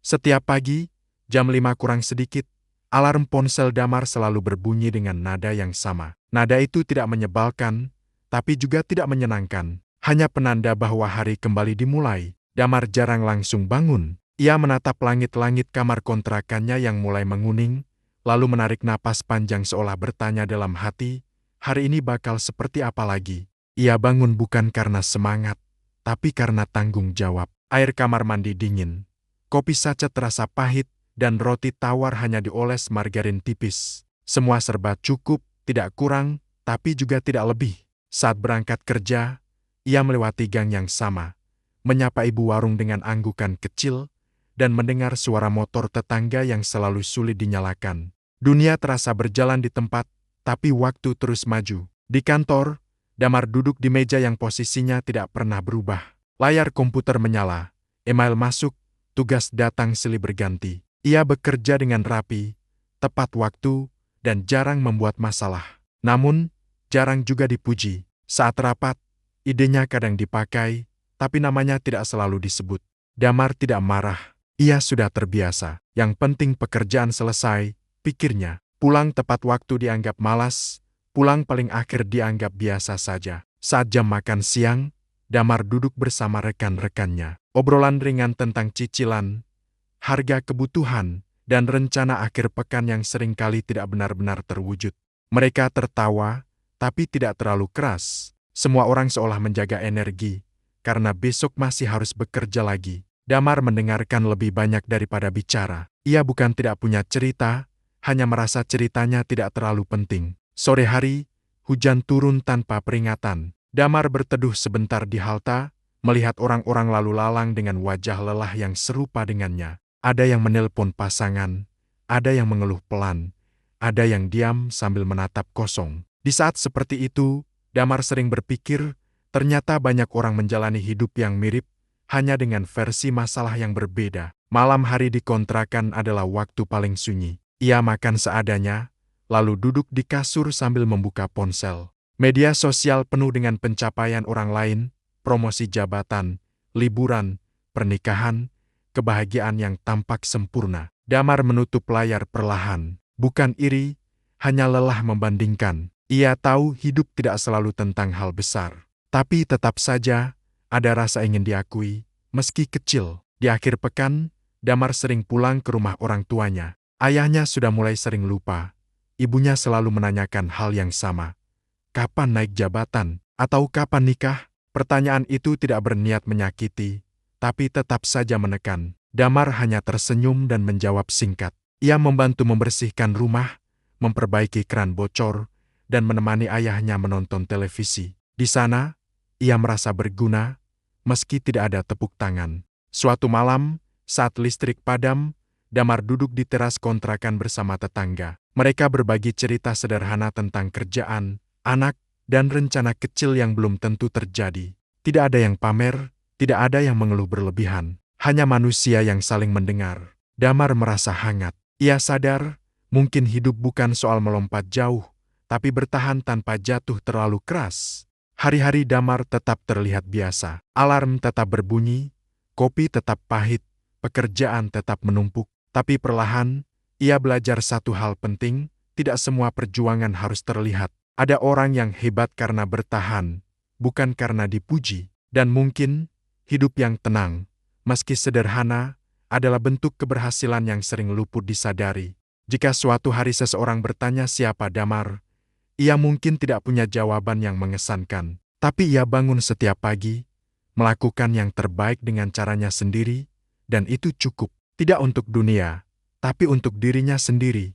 Setiap pagi, jam 5 kurang sedikit, alarm ponsel Damar selalu berbunyi dengan nada yang sama. Nada itu tidak menyebalkan, tapi juga tidak menyenangkan. Hanya penanda bahwa hari kembali dimulai. Damar jarang langsung bangun. Ia menatap langit-langit kamar kontrakannya yang mulai menguning, lalu menarik napas panjang seolah bertanya dalam hati, hari ini bakal seperti apa lagi? Ia bangun bukan karena semangat, tapi karena tanggung jawab. Air kamar mandi dingin. Kopi saset terasa pahit, dan roti tawar hanya dioles margarin tipis. Semua serba cukup, tidak kurang, tapi juga tidak lebih. Saat berangkat kerja, ia melewati gang yang sama, menyapa ibu warung dengan anggukan kecil, dan mendengar suara motor tetangga yang selalu sulit dinyalakan. Dunia terasa berjalan di tempat, tapi waktu terus maju. Di kantor, Damar duduk di meja yang posisinya tidak pernah berubah. Layar komputer menyala, email masuk, tugas datang silih berganti. Ia bekerja dengan rapi, tepat waktu, dan jarang membuat masalah. Namun, jarang juga dipuji. Saat rapat, idenya kadang dipakai, tapi namanya tidak selalu disebut. Damar tidak marah. Ia sudah terbiasa. Yang penting pekerjaan selesai, pikirnya. Pulang tepat waktu dianggap malas, pulang paling akhir dianggap biasa saja. Saat jam makan siang, Damar duduk bersama rekan-rekannya. Obrolan ringan tentang cicilan, harga kebutuhan, dan rencana akhir pekan yang seringkali tidak benar-benar terwujud. Mereka tertawa, tapi tidak terlalu keras. Semua orang seolah menjaga energi, karena besok masih harus bekerja lagi. Damar mendengarkan lebih banyak daripada bicara. Ia bukan tidak punya cerita, hanya merasa ceritanya tidak terlalu penting. Sore hari, hujan turun tanpa peringatan. Damar berteduh sebentar di halte, melihat orang-orang lalu lalang dengan wajah lelah yang serupa dengannya. Ada yang menelpon pasangan, ada yang mengeluh pelan, ada yang diam sambil menatap kosong. Di saat seperti itu, Damar sering berpikir, ternyata banyak orang menjalani hidup yang mirip, hanya dengan versi masalah yang berbeda. Malam hari di kontrakan adalah waktu paling sunyi. Ia makan seadanya, lalu duduk di kasur sambil membuka ponsel. Media sosial penuh dengan pencapaian orang lain, promosi jabatan, liburan, pernikahan, kebahagiaan yang tampak sempurna. Damar menutup layar perlahan. Bukan iri, hanya lelah membandingkan. Ia tahu hidup tidak selalu tentang hal besar. Tapi tetap saja, ada rasa ingin diakui, meski kecil. Di akhir pekan, Damar sering pulang ke rumah orang tuanya. Ayahnya sudah mulai sering lupa. Ibunya selalu menanyakan hal yang sama. Kapan naik jabatan? Atau kapan nikah? Pertanyaan itu tidak berniat menyakiti, tapi tetap saja menekan. Damar hanya tersenyum dan menjawab singkat. Ia membantu membersihkan rumah, memperbaiki keran bocor, dan menemani ayahnya menonton televisi. Di sana, ia merasa berguna, meski tidak ada tepuk tangan. Suatu malam, saat listrik padam, Damar duduk di teras kontrakan bersama tetangga. Mereka berbagi cerita sederhana tentang kerjaan, anak, dan rencana kecil yang belum tentu terjadi. Tidak ada yang pamer, tidak ada yang mengeluh berlebihan. Hanya manusia yang saling mendengar. Damar merasa hangat. Ia sadar, mungkin hidup bukan soal melompat jauh, tapi bertahan tanpa jatuh terlalu keras. Hari-hari Damar tetap terlihat biasa. Alarm tetap berbunyi, kopi tetap pahit, pekerjaan tetap menumpuk. Tapi perlahan, ia belajar satu hal penting, tidak semua perjuangan harus terlihat. Ada orang yang hebat karena bertahan, bukan karena dipuji. Dan mungkin, hidup yang tenang, meski sederhana, adalah bentuk keberhasilan yang sering luput disadari. Jika suatu hari seseorang bertanya siapa Damar, ia mungkin tidak punya jawaban yang mengesankan. Tapi ia bangun setiap pagi, melakukan yang terbaik dengan caranya sendiri, dan itu cukup. Tidak untuk dunia, tapi untuk dirinya sendiri.